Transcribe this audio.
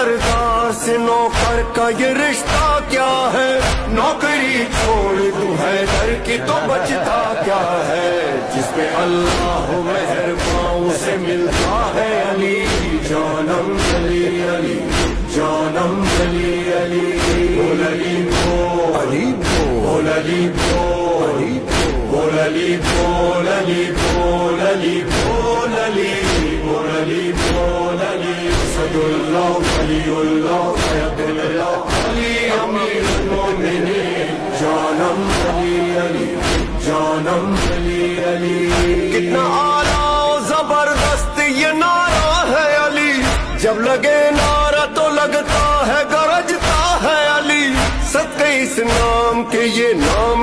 سردار سے نوکر کا یہ رشتہ کیا ہے؟ نوکری چھوڑ دوں حیدر کی تو بچتا کیا ہے؟ جس پہ اللہ مہربان سے ملتا ہے علی، جانم علی علی، جانم علی علی، بول علی بول علی بول علی بول علی بول علی بول علی بول علی بول علی بول علی بول علی، اسد اللہ علی اللہ حیات اللہ علی امیر المومنین، جانم علی علی، جانم علی علی۔ کتنا اعلیٰ و زبردست یہ نعرہ ہے علی، جب لگے نعرہ تو لگتا ہے گرجتا ہے علی، صدقے اس نام کے یہ نام